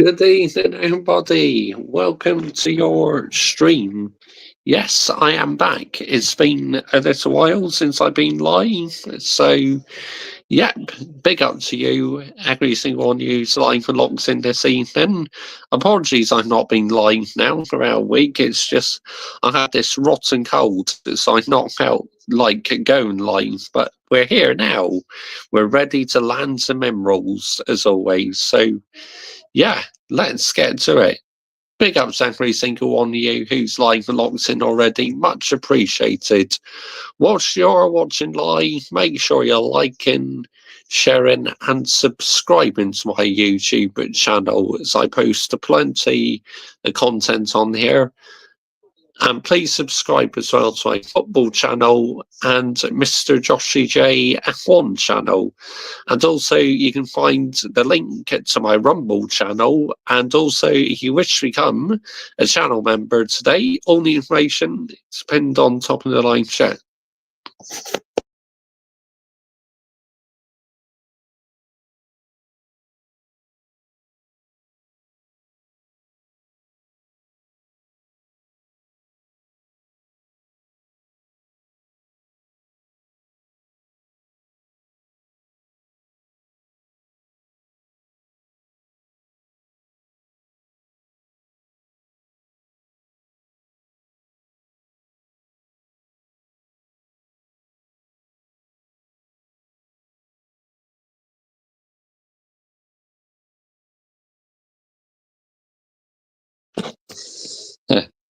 Good evening, everybody. Welcome to your stream. Yes, I am back. It's been a little while since I've been live, so yep, big up to you, every single one of you live and logs in this evening. Apologies, I've not been live now for about a week. It's just I had this rotten cold, so I've not felt like going live. But we're here now. We're ready to land some emeralds as always. So yeah, let's get to it. Big up to every single one of you who's live and locked in already. Much appreciated. Whilst you're watching live, make sure you're liking, sharing, and subscribing to my YouTube channel as I post plenty of content on here. And please subscribe as well to my football channel and Mr. Joshy J F1 channel. And also you can find the link to my Rumble channel. And also if you wish to become a channel member today, all the information is pinned on top of the live chat.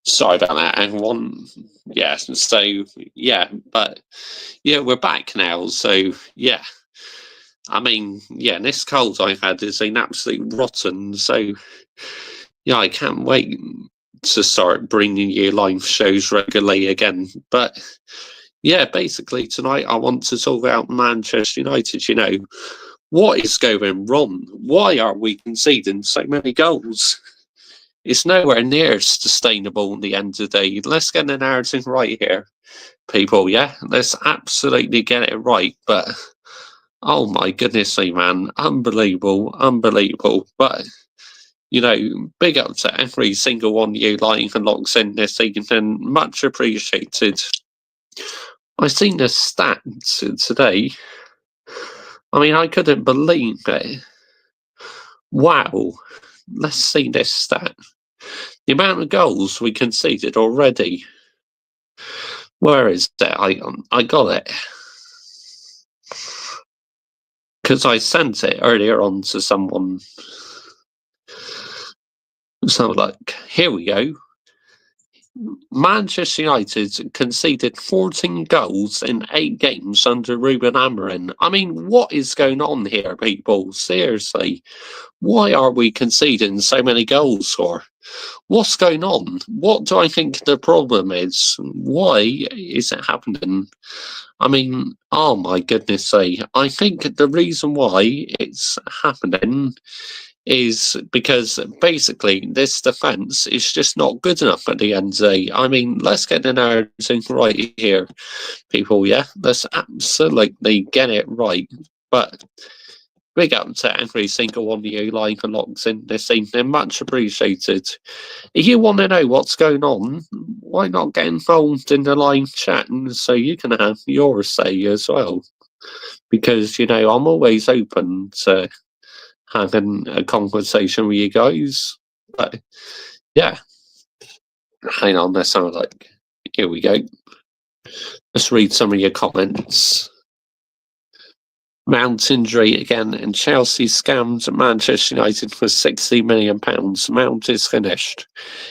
Sorry about that, everyone. Yeah, so yeah, but yeah, we're back now. So yeah, I mean, yeah, this cold I've had is been absolutely rotten. So yeah, I can't wait to start bringing you live shows regularly again. But yeah, basically tonight I want to talk about Manchester United. You know, what is going wrong? Why are we conceding so many goals? It's nowhere near sustainable in the end of the day. Let's get the narrative right here, people. Yeah, let's absolutely get it right. But oh my goodness me, man, unbelievable, unbelievable. But you know, big up to every single one of you live and logs in this evening. Much appreciated. I've seen the stats today. I mean, I couldn't believe it. Wow. Let's see this stat. The amount of goals we conceded already. Where is it? I got it. Because I sent it earlier on to someone. So, like, here we go. Manchester United conceded 14 goals in 8 games under Ruben Amorim. I mean, what is going on here, people? Seriously. Why are we conceding so many goals for? What's going on? What do I think the problem is? Why is it happening? I mean, oh my goodness sake. I think the reason why it's happening is because basically this defence is just not good enough at the end of the day. I mean, let's get the narrative right here, people, yeah? Let's absolutely get it right. But big up to every single one of you live and locked in this evening. Much appreciated. If you want to know what's going on, why not get involved in the live chat and so you can have your say as well? Because, you know, I'm always open to having a conversation with you guys. But yeah, hang on, that sounds like, here we go. Let's read some of your comments. Mount injury again, and Chelsea scammed Manchester United for £60 million. Mount is finished.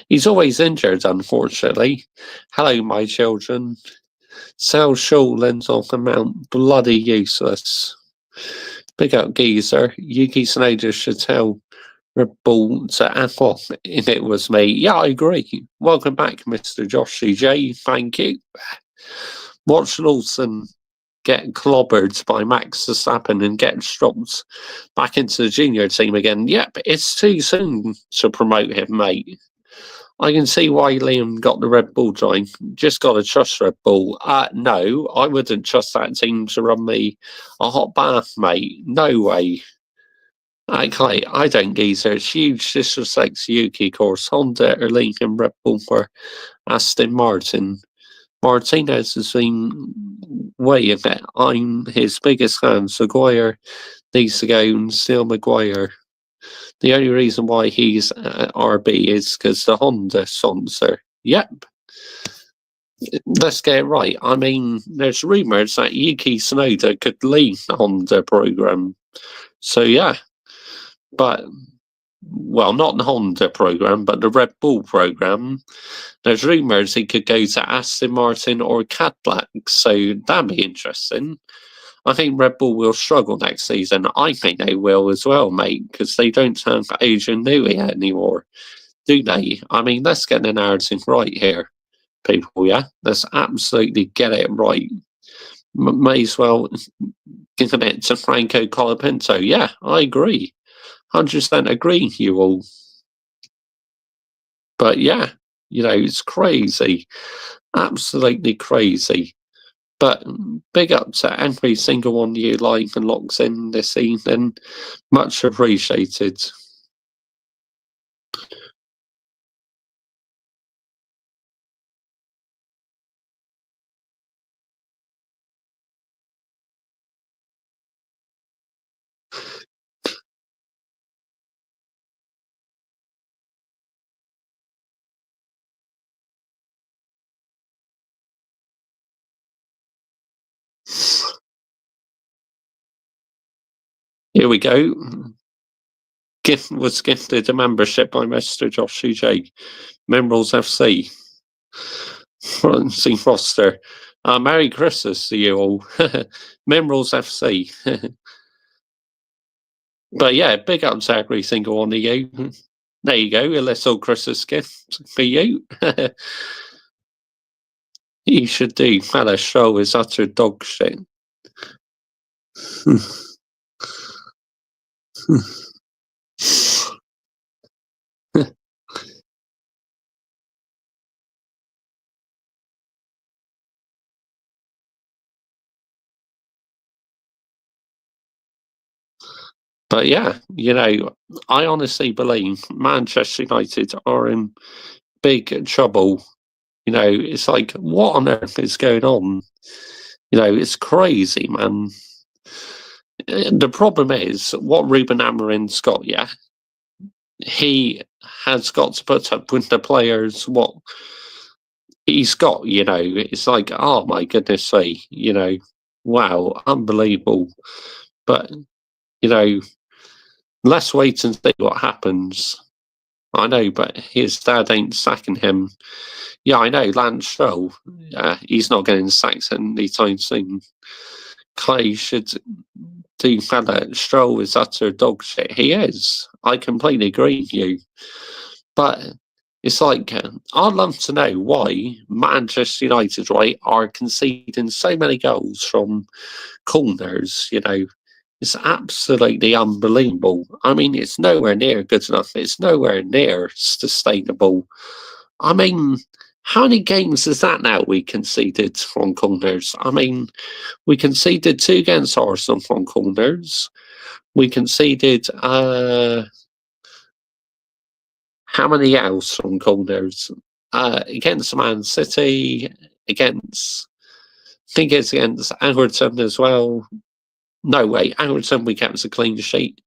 He's always injured, unfortunately. Hello, my children. Sell Shaw, Lenzel and Mount, bloody useless. Big up Geezer. Yuki Snyder should tell Red Bull to F off if it was me. Yeah, I agree. Welcome back, Mr. Joshy J. Thank you. Watch Lawson get clobbered by Max Verstappen and get dropped back into the junior team again. Yep, it's too soon to promote him, mate. I can see why Liam got the Red Bull join. Just got to trust Red Bull. No, I wouldn't trust that team to run me a hot bath, mate. No way. Okay, I don't geezer. It's huge disrespect to Yuki, of course. Honda are leading Red Bull for Aston Martin. Martinez has been way ahead. I'm his biggest fan. Maguire needs to go and steal Maguire. The only reason why he's at RB is because the Honda sponsor. Yep. Let's get it right. I mean, there's rumours that Yuki Tsunoda could leave the Honda program. So, yeah. But, well, not the Honda program, but the Red Bull program. There's rumours he could go to Aston Martin or Cadillac. So, that'd be interesting. I think Red Bull will struggle next season. I think they will as well, mate, because they don't have Adrian Newey anymore, do they? I mean, let's get the narrative right here, people, yeah? Let's absolutely get it right. May as well give it to Franco Colapinto. Yeah, I agree. 100% agree, you all. But yeah, it's crazy. Absolutely crazy. But big up to every single one of you like and locks in this evening. Much appreciated. Here we go. Was gifted a membership by Mr. Josh J. Minerals FC. Francie Foster. Merry Christmas to you all. Minerals FC. But yeah, big up to every single one of you. There you go, a little Christmas gift for you. You should do. Fella show is utter dog shit. But yeah, I honestly believe Manchester United are in big trouble. It's like, what on earth is going on? It's crazy, man. The problem is what Ruben Amorim's got, yeah. He has got to put up with the players what he's got, It's like, oh my goodness me, wow, unbelievable. But, let's wait and see what happens. I know, but his dad ain't sacking him. Yeah, I know, Lance Stroll, he's not getting sacked anytime soon. Clay should do better. Stroll is utter dog shit. He is. I completely agree with you. But it's like, I'd love to know why Manchester United, right, are conceding so many goals from corners, It's absolutely unbelievable. I mean, it's nowhere near good enough. It's nowhere near sustainable. I mean, how many games is that now we conceded from corners? I mean, we conceded 2 against Arsenal from corners. We conceded how many else from corners? Against Man City, against I think it's against Everton as well. No way, Everton we kept a clean sheet.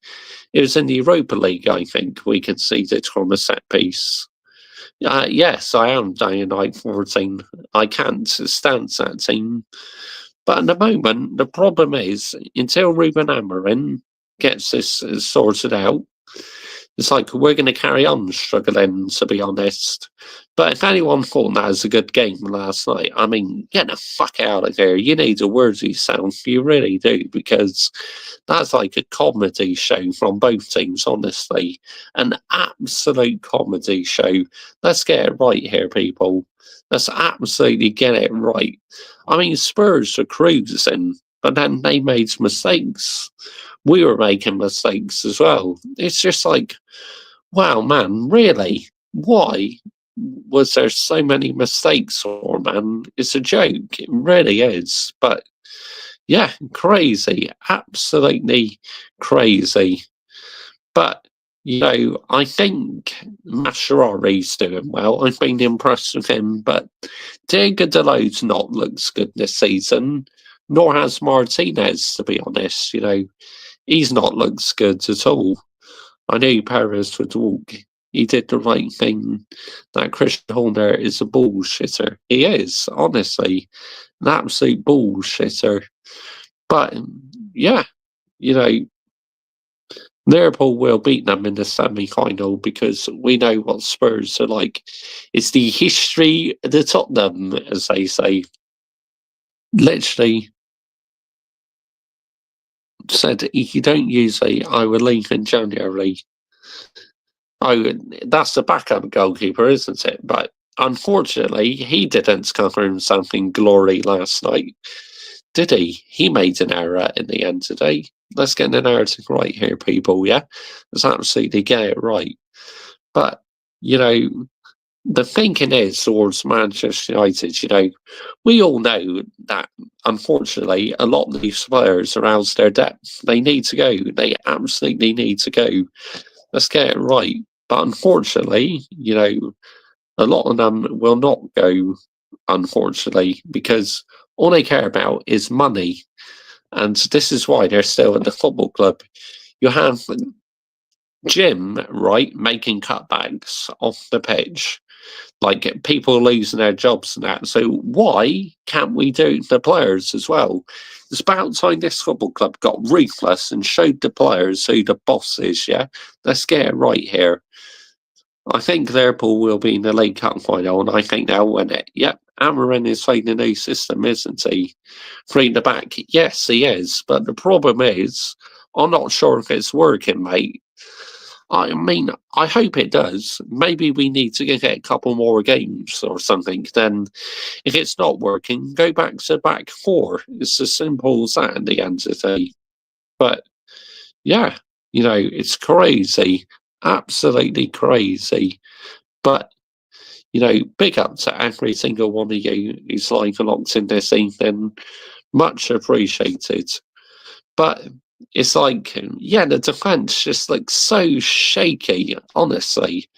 It was in the Europa League, I think, we conceded from a set piece. Yes, I am Dynamite 14. I can't stand that team. But at the moment, the problem is, until Ruben Amorim gets this sorted out, it's like we're going to carry on struggling, to be honest. But if anyone thought that was a good game last night, I mean, get the fuck out of here. You need a worthy sound. You really do, because that's like a comedy show from both teams, honestly. An absolute comedy show. Let's get it right here, people. Let's absolutely get it right. I mean, Spurs are cruising, but then they made mistakes. We were making mistakes as well. It's just like, wow, man, really? Why was there so many mistakes for, man? It's a joke. It really is. But yeah, crazy. Absolutely crazy. But, I think Mascherari's doing well. I've been impressed with him, but Diego Dalot's not looks good this season, nor has Martinez, to be honest. He's not looks good at all. I knew Perez would walk. He did the right thing. That Christian Horner is a bullshitter. He is, honestly, an absolute bullshitter. But, yeah, you know, Liverpool will beat them in the semi-final because we know what Spurs are like. It's the history of the Tottenham, as they say. Literally said, if you don't use I will leave in January. Oh, that's the backup goalkeeper, isn't it? But unfortunately, he didn't cover himself in glory last night, did he? He made an error in the end today. Let's get the narrative right here, people, yeah? Let's absolutely get it right. But, the thinking is towards Manchester United, we all know that, unfortunately, a lot of these players are out of their depth. They need to go. They absolutely need to go. Let's get it right. But unfortunately, a lot of them will not go, unfortunately, because all they care about is money. And this is why they're still at the football club. You have Jim, right, making cutbacks off the pitch, like people losing their jobs and that. So why can't we do the players as well? It's about time this football club got ruthless and showed the players who the boss is, yeah? Let's get it right here. I think Liverpool will be in the League Cup final, and I think they'll win it. Yep, Amorim is playing a new system, isn't he? Three in the back. Yes, he is. But the problem is, I'm not sure if it's working, mate. I mean, I hope it does. Maybe we need to get a couple more games or something. Then, if it's not working, go back to back four. It's as simple as that in the end of the day. But, yeah, it's crazy. Absolutely crazy. But, big up to every single one of you who's live locked in this evening. Much appreciated. But it's like, the defence just looks so shaky, honestly.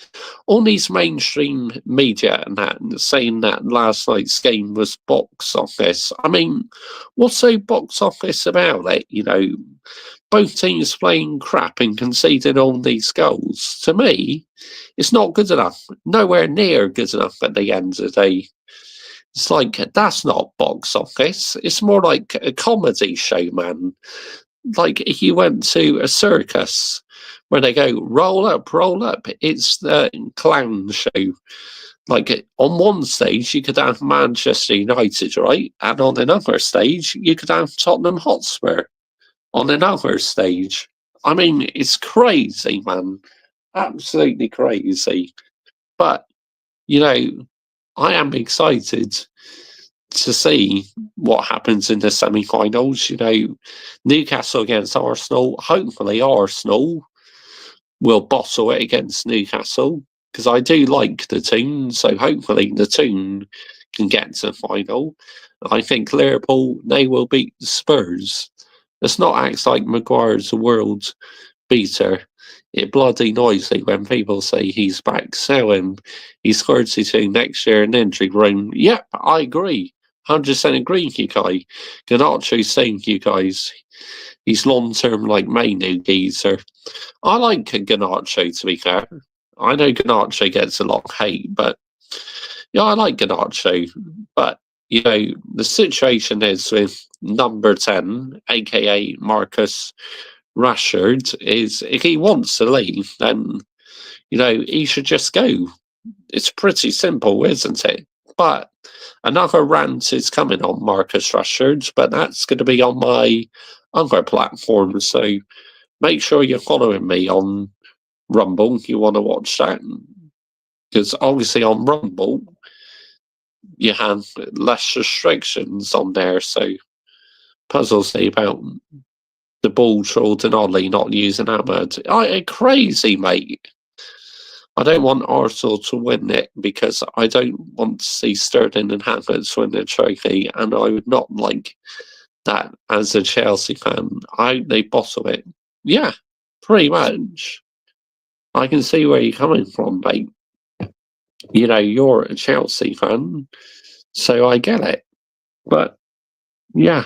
All these mainstream media and that saying that last night's game was box office. I mean, what's so box office about it? Both teams playing crap and conceding all these goals. To me, it's not good enough. Nowhere near good enough at the end of the day. It's like, that's not box office. It's more like a comedy show, man. Like if you went to a circus where they go, roll up, it's the clown show. Like on one stage, you could have Manchester United, right? And on another stage, you could have Tottenham Hotspur on another stage. I mean, it's crazy, man. Absolutely crazy. But, I am excited to see what happens in the semi-finals. Newcastle against Arsenal. Hopefully, Arsenal will bottle it against Newcastle because I do like the team. So hopefully, the team can get to the final. I think Liverpool they will beat the Spurs. Let's not act like Maguire's a world beater. It bloody noisy when people say he's back. Sell him. He's 32 next year in injury room. Yep, I agree. 100% agree, you guys. Garnacho's saying, you guys, he's long-term like Mainu geezer. I like Garnacho, to be fair. I know Garnacho gets a lot of hate, but yeah, I like Garnacho. But, the situation is with number 10, a.k.a. Marcus Rashford, is if he wants to leave, then, he should just go. It's pretty simple, isn't it? But another rant is coming on Marcus Rashford, but that's going to be on my other platform. So make sure you're following me on Rumble if you want to watch that. Because obviously on Rumble, you have less restrictions on there. So puzzles me about the ball trolled and Ollie not using Ahmad. Crazy, mate. I don't want Arsenal to win it because I don't want to see Sterling and Havertz win the trophy, and I would not like that as a Chelsea fan. They bottle it. Yeah, pretty much. I can see where you're coming from, mate. You know, you're a Chelsea fan, so I get it. But yeah,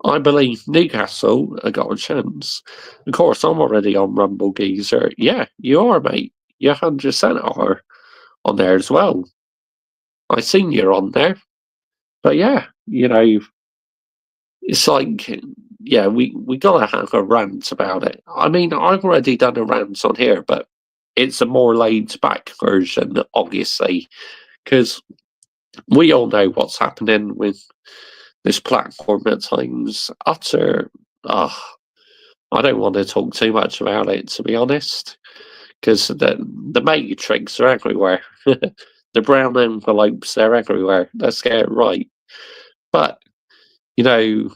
I believe Newcastle have got a chance. Of course, I'm already on Rumble Geezer. Yeah, you are, mate. You 100% are on there as well. I seen you're on there. But yeah, you know, it's like, yeah, we gotta have a rant about it. I mean, I've already done a rant on here, but it's a more laid back version, obviously, because we all know what's happening with this platform at times. I don't want to talk too much about it, to be honest, because the matrix are everywhere. The brown envelopes, they're everywhere. Let's get it right. But, you know,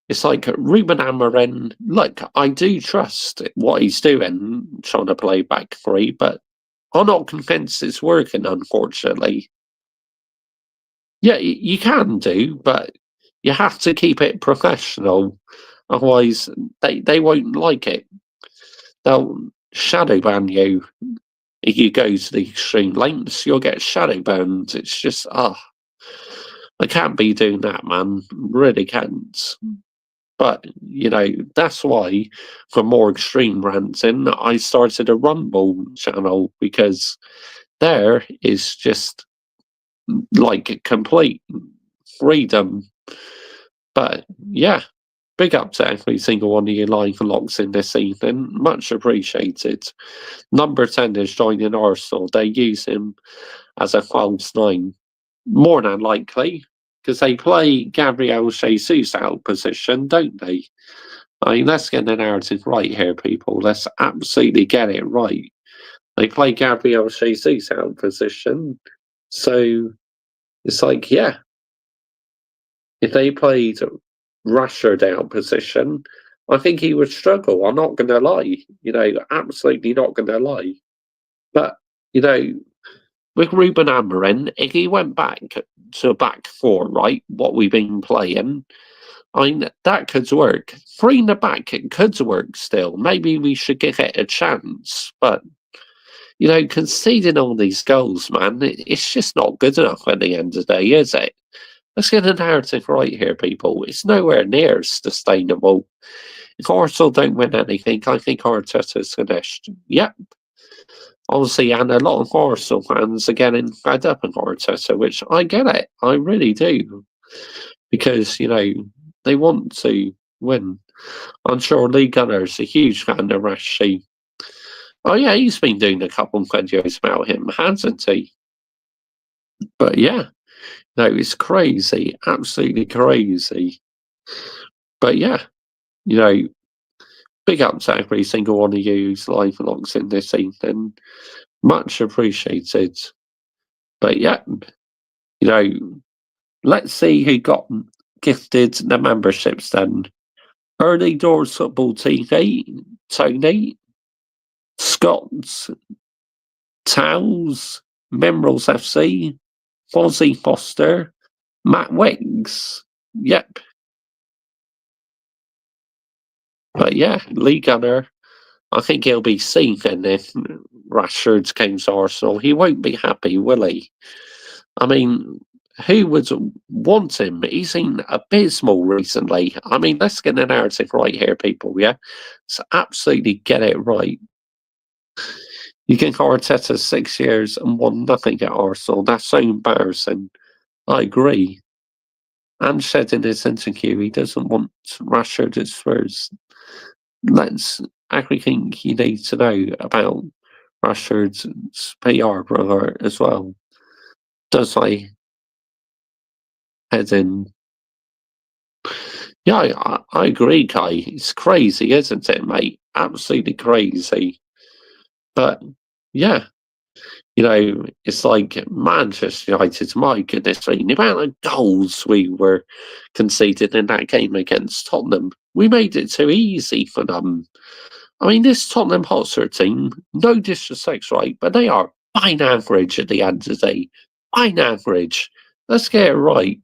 it's like Ruben Amorim. Look, I do trust what he's doing, trying to play back three, but I'm not convinced it's working, unfortunately. Yeah, you can do, but you have to keep it professional. Otherwise, they won't like it. They'll shadow ban you if you go to the extreme lengths. You'll get shadow banned. It's just, I can't be doing that, man. Really can't. But, you know, that's why, for more extreme ranting, I started a Rumble channel, because there is just like complete freedom. But yeah, big up to every single one of you live locks in this evening. Much appreciated. Number 10 is joining Arsenal. They use him as a false nine. More than likely, because they play Gabriel Jesus out position, don't they? I mean, let's get the narrative right here, people. Let's absolutely get it right. They play Gabriel Jesus out position. So it's like, yeah, if they played Rashford out position, I think he would struggle. I'm not going to lie. You know, absolutely not going to lie. But, you know, with Ruben Amorim, if he went back to a back four, right, what we've been playing, I mean, that could work. Three in the back, it could work still. Maybe we should give it a chance. But, you know, conceding all these goals, man, it's just not good enough at the end of the day, is it? Let's get the narrative right here, people. It's nowhere near sustainable. If Arsenal don't win anything, I think Arteta's finished. Yep. Obviously, and a lot of Arsenal fans are getting fed up on Arteta, which I get it. I really do. Because, you know, they want to win. I'm sure Lee Gunner's a huge fan of Rashi. Oh, yeah, he's been doing a couple of videos about him, hasn't he? But yeah, no, it's crazy. Absolutely crazy. But yeah, you know, big up to every single one of you who's live logs in this evening. Much appreciated. But yeah, you know, let's see who got gifted the memberships then. Early Doors Football TV, Tony, Scott's, Towels, Minerals FC, Fozzie Foster, Matt Wiggs. Yep. But yeah, Lee Gunner, I think he'll be seething if Rashford came to Arsenal. He won't be happy, will he? I mean, who would want him? He's been abysmal recently. I mean, let's get the narrative right here, people, yeah? So absolutely get it right. You think Arteta 6 years and won nothing at Arsenal? That's so embarrassing. I agree. And said in his interview he doesn't want Rashford at Spurs. Let's everything you need to know about Rashford's PR brother as well. Does I head in? Yeah, I agree, Kai. It's crazy, isn't it, mate? Absolutely crazy. But yeah, you know, it's like Manchester United, my goodness, the amount of goals we were conceded in that game against Tottenham, we made it too easy for them. I mean, this Tottenham Hotspur team, no disrespect, right, but they are fine average at the end of the day. Fine average. Let's get it right.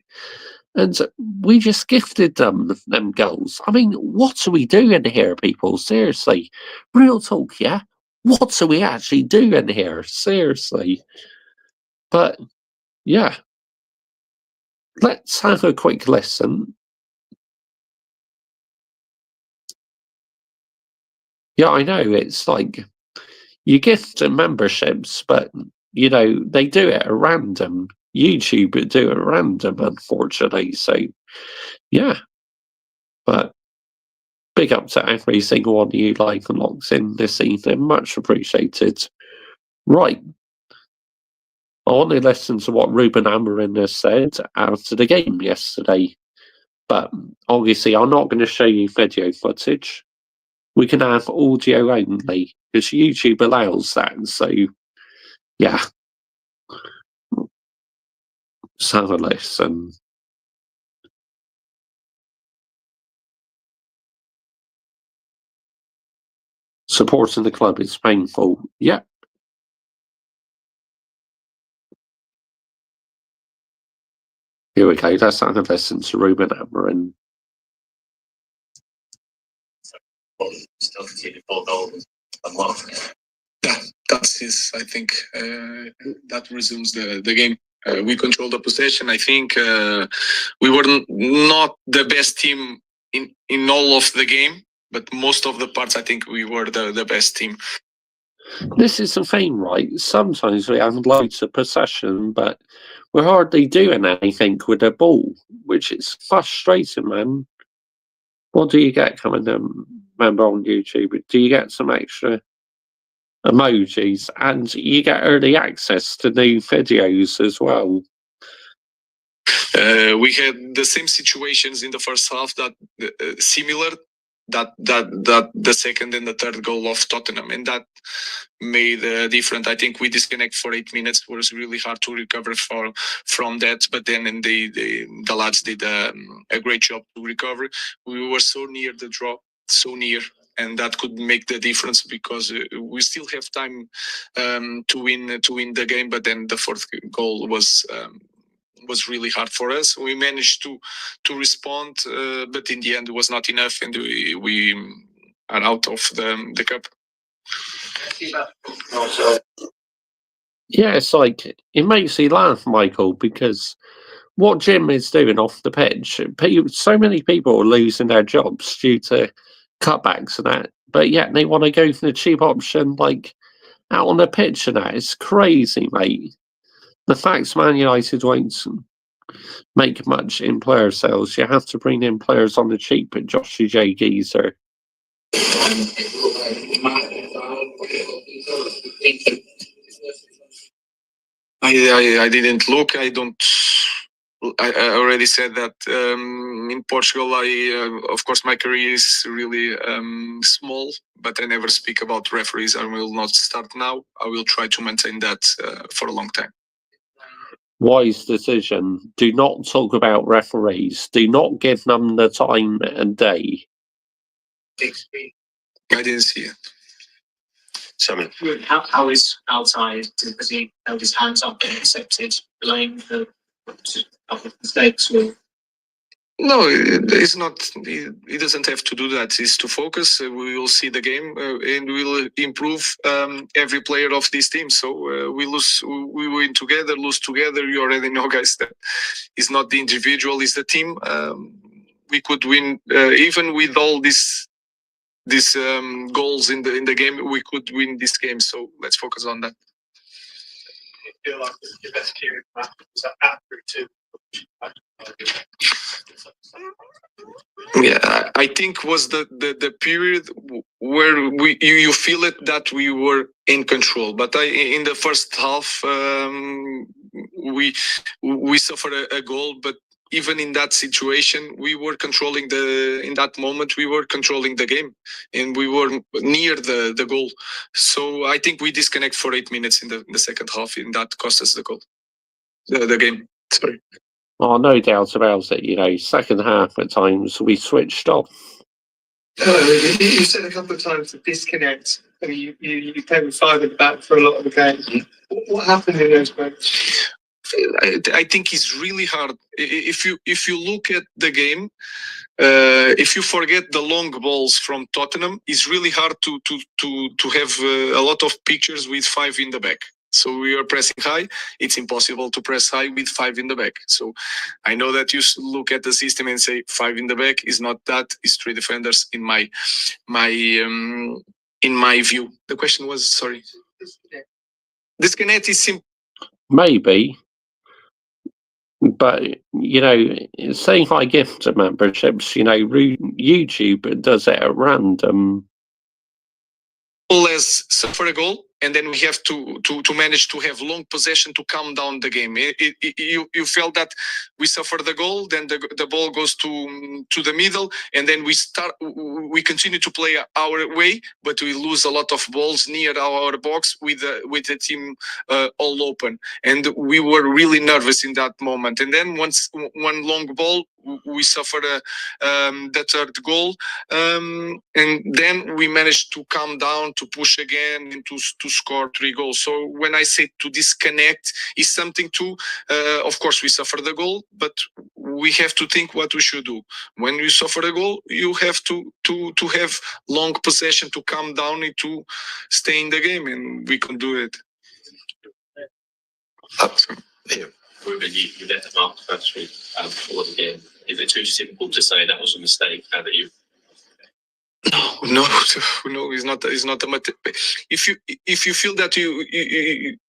And we just gifted them goals. I mean, what are we doing here, people? Seriously. Real talk, yeah? what are we actually doing here? Seriously. But yeah, let's have a quick listen. Yeah, I know it's like you gift memberships, but you know they do it at random. YouTube do it at random, unfortunately. So yeah, but big up to every single one of you like and locks in this evening. Much appreciated. Right. I want to listen to what Ruben Amorim has said after the game yesterday. But obviously, I'm not going to show you video footage. We can have audio only because YouTube allows that. So, yeah. Let's have a listen. Supporting the club is painful. Yeah. Here we go. Let's have a listen to Ruben Amorim. Still conceded 4 goals a month. Yeah, that's his. I think that resumes the game. We controlled the possession. I think we were not the best team in all of the game, but most of the parts, I think we were the best team. This is the thing, right? Sometimes we have loads of possession, but we're hardly doing anything with the ball, which is frustrating, man. What do you get coming member on YouTube? Do you get some extra emojis, and you get early access to new videos as well? We had the same situations in the first half that similar that the second and the third goal of Tottenham, and that made a difference. I think we disconnect for 8 minutes. It was really hard to recover from that, but then the lads did a great job to recover. We were so near the draw, so near, and that could make the difference because we still have time to win the game. But then the fourth goal was really hard for us. We managed to respond, but in the end it was not enough, and we are out of the cup. Yeah, it's like it makes you laugh, Michael, because what Jim is doing off the pitch, so many people are losing their jobs due to cutbacks and that, but yet they want to go for the cheap option, like out on the pitch and that. It's crazy, mate. The fact Man United won't make much in player sales, you have to bring in players on the cheap, but Joshua J. Geezer. I didn't look. I already said that in Portugal, of course, my career is really small, but I never speak about referees. I will not start now. I will try to maintain that for a long time. Wise decision. Do not talk about referees. Do not give them the time and day. I didn't see it. Simon. How is Altay? Has he held his hands up and accepted blame for mistakes? No, it's not. He doesn't have to do that. It's to focus. We will see the game and we will improve every player of this team. So we win together, lose together. You already know, guys, that it's not the individual, it's the team. We could win even with all these goals in the game. We could win this game. So let's focus on that. I feel like your best period was after 2. Yeah, I think was the period where you feel it that we were in control. But in the first half we suffered a goal, but even in that situation we were controlling in that moment we were controlling the game and we were near the goal. So I think we disconnect for 8 minutes in the second half, and that cost us the goal, the game. Sorry. Oh, no doubt about it. You know, second half at times we switched off. You said a couple of times to disconnect. I mean, you played with 5 at the back for a lot of the game. What happened in those moments? I think it's really hard. If you look at the game, if you forget the long balls from Tottenham, it's really hard to have a lot of pictures with 5 in the back. So we are pressing high. It's impossible to press high with 5 in the back. So I know that you look at the system and say 5 in the back is not that. It's 3 defenders in my view. The question was, sorry. Disconnect is simple. Maybe. But, saying high gift memberships, YouTube does it at random. As suffer a goal, and then we have to manage to have long possession to calm down the game. You felt that we suffer the goal, then the ball goes to the middle, and then we continue to play our way, but we lose a lot of balls near our box with the team all open, and we were really nervous in that moment. And then once one long ball, we suffered the third goal, and then we managed to calm down, to push again, and to score 3 goals. So when I say to disconnect, is something to, of course, we suffer the goal, but we have to think what we should do. When you suffer a goal, you have to have long possession to calm down and to stay in the game, and we can do it. Ruben, you let them up first week before the game. Is it too simple to say that was a mistake now that you? No, it's not a matter. If you feel that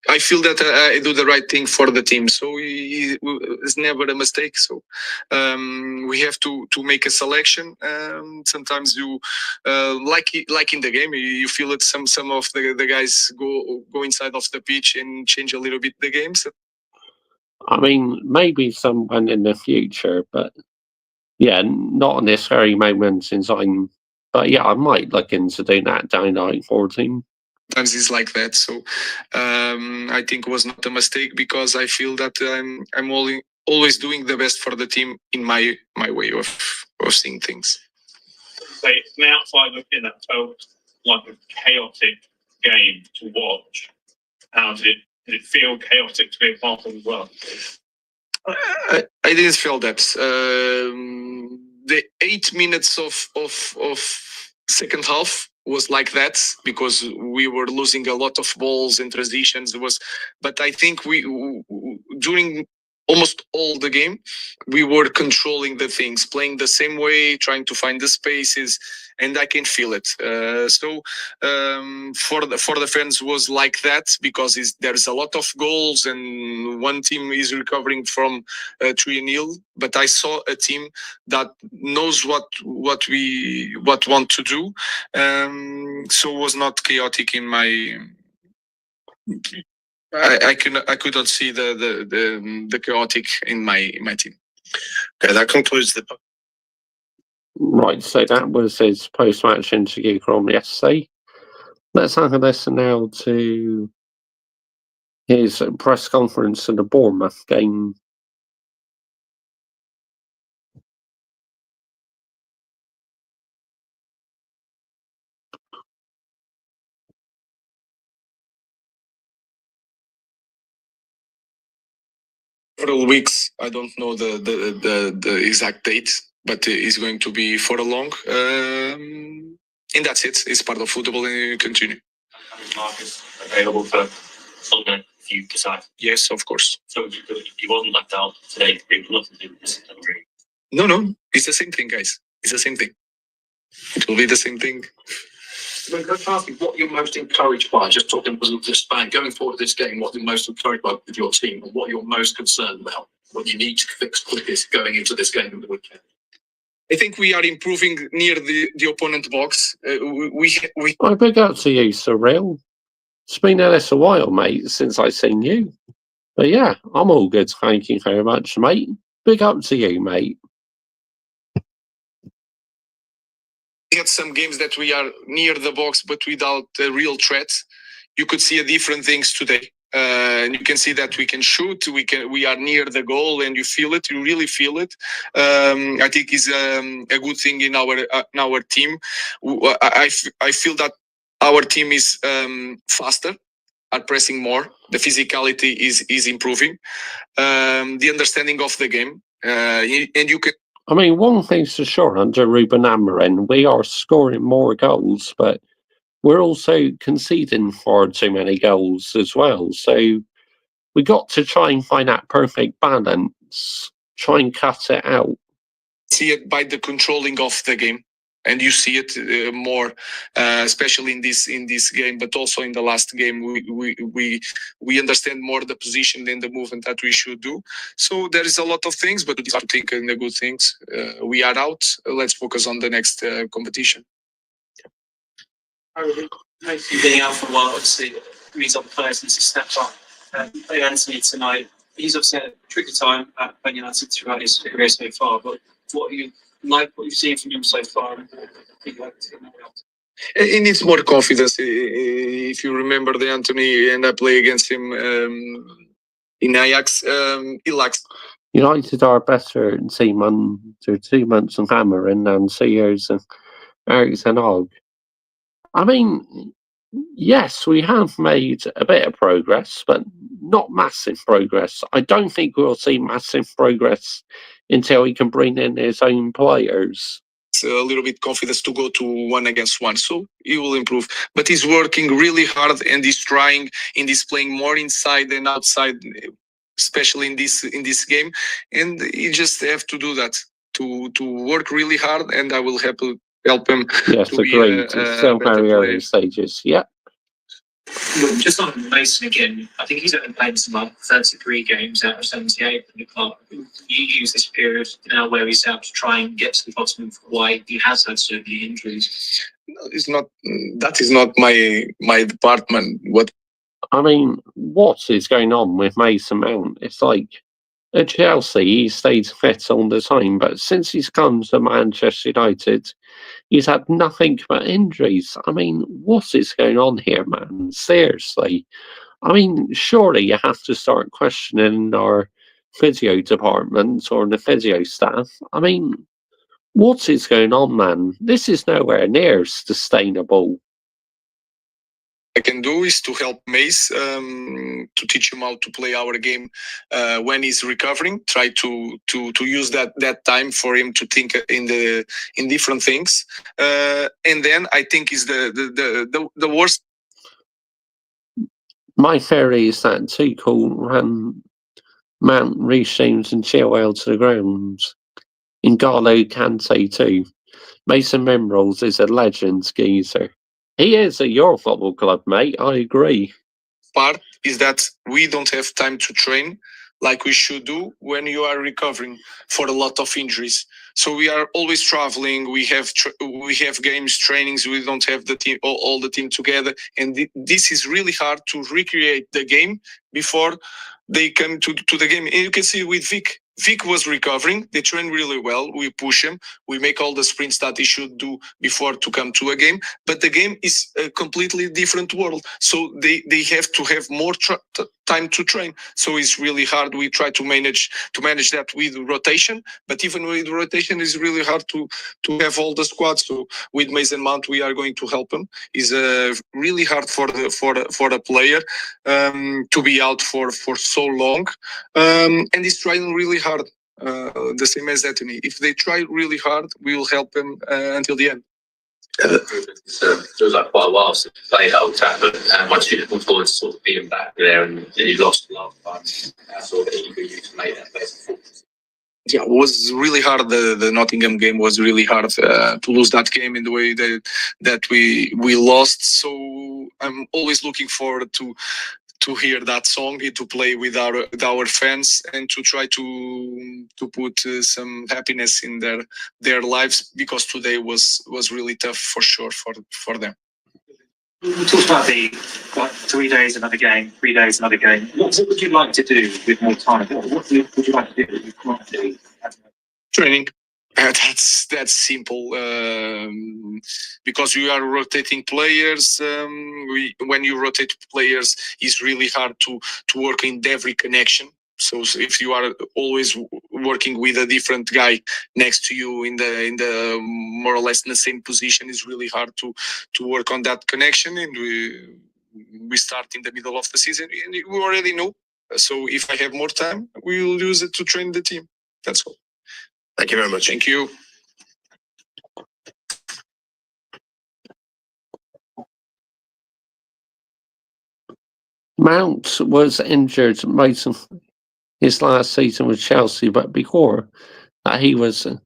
I feel that I do the right thing for the team, so it's never a mistake. So we have to make a selection. Sometimes you like in the game, you feel that some of the guys go inside of the pitch and change a little bit the games. I mean, maybe someone in the future, but yeah, not on this very moment since but yeah, I might look into doing that down 14. Sometimes it's like that. So I think it was not a mistake because I feel that I'm always doing the best for the team in my way of seeing things. So from the outside looking, that felt like a chaotic game to watch. How did it feel chaotic to be a part of as well? I didn't feel that. The 8 minutes of second half was like that because we were losing a lot of balls and transitions. But I think we during almost all the game we were controlling the things, playing the same way, trying to find the spaces, and I can feel it. So for the fans was like that because there's a lot of goals and one team is recovering from 3-0. But I saw a team that knows what want to do. So it was not chaotic in my. I could not see the chaotic in my team. Okay, that concludes the. Right, so that was his post-match interview from yesterday. Let's have a listen now to his press conference in the Bournemouth game. Several weeks. I don't know the exact date, but it's going to be for a long. And that's it. It's part of football, and you continue. Marcus available for Sunday if you decide. Yes, of course. So you wasn't left out today. Nothing to do with this. No, it's the same thing, guys. It's the same thing. It will be the same thing. Can I ask you what you're most encouraged by? Just talking about this span going forward this game. What you're most encouraged by with your team, and what you're most concerned about? What you need to fix quickest going into this game in the weekend. I think we are improving near the opponent box. We I big up to you, Cyril. It's been a little while, mate, since I've seen you. But yeah, I'm all good. Thank you very much, mate. Big up to you, mate. had some games that we are near the box but without a real threat. You could see a different things today. And you can see that we can shoot, we are near the goal, and you feel it, you really feel it. I think is a good thing in our team. I feel that our team is faster. are pressing more. The physicality is improving. The understanding of the game, and you can. I mean, one thing's for sure, under Ruben Amorim, we are scoring more goals, but we're also conceding far too many goals as well. So we got to try and find that perfect balance, try and cut it out. See it by the controlling of the game, and you see it more, especially in this game, but also in the last game. We understand more the position and the movement that we should do. So there is a lot of things, but these are thinking the good things. We are out. Let's focus on the next competition. Mostly being out for a while, obviously, means other players need to step up. Play Anthony tonight. He's obviously had a tricky time at Man United throughout his career so far, but what you like, what you've seen from him so far, and what you'd like to see more else? He needs more confidence. If you remember the Anthony and I play against him in Ajax, he lacks. United are better team under 2 months of Amorim than 2 years of Erik ten Hag. I mean, yes, we have made a bit of progress, but not massive progress. I don't think we'll see massive progress until he can bring in his own players. A little bit confidence to go to 1 against 1, so he will improve. But he's working really hard and he's trying and he's playing more inside than outside, especially in this game. And he just have to do that, to work really hard, and I will help him. Yes, to be agreed. a It's still better very early player. stages. Yeah. Look, just on Mason again, I think he's only played some like 33 games out of 78 in the club. You use this period now where he's out to try and get to the bottom of why he has had so many injuries. It's not. That is not my department. What I mean, what is going on with Mason Mount? It's like at Chelsea, he stayed fit all the time, but since he's come to Manchester United, he's had nothing but injuries. I mean, what is going on here, man? Seriously. I mean, surely you have to start questioning our physio department or the physio staff. I mean, what is going on, man? This is nowhere near sustainable. I can do is to help Mace, to teach him how to play our game when he's recovering. Try to use that time for him to think in different things. And then I think is the worst. My theory is that Tuchel ran Mount, Reece James and Chilwell to the ground. N'Golo Kante too. Mason Memrose is a legend geezer. He is at your football club, mate. I agree. Part is that we don't have time to train like we should do when you are recovering for a lot of injuries. So we are always traveling. We have games, trainings. We don't have the team, all the team together, and this is really hard to recreate the game before they come to the game. And you can see with Vic. Vic was recovering. They train really well. We push him. We make all the sprints that he should do before to come to a game. But the game is a completely different world. So they have to have more time to train. So it's really hard. We try to manage that with rotation. But even with rotation, it's really hard to have all the squads. So with Mason Mount, we are going to help him. It's really hard for a player to be out for so long, and he's trying really hard. The same as Anthony. If they try really hard, we will help them until the end. It feels like quite a while since we played at Old Trafford, and once you're looking forward to sort of being back there, and you lost last time, sort of eager you to make that best performance. Yeah, it was really hard. The Nottingham game was really hard to lose that game in the way that we lost. So I'm always looking forward to hear that song, to play with our fans, and to try to put some happiness in their lives, because today was really tough for sure for them. We talked about the 3 days another game, 3 days another game. What would you like to do with more time? What would you like to do that you can't do? Training. That's simple, because you are rotating players. When you rotate players, it's really hard to work in every connection. So if you are always working with a different guy next to you in the more or less in the same position, it's really hard to work on that connection. And we start in the middle of the season, and we already know. So if I have more time, we will use it to train the team. That's all. Thank you very much. Thank you. Mount was injured most of his last season with Chelsea, but before that he was a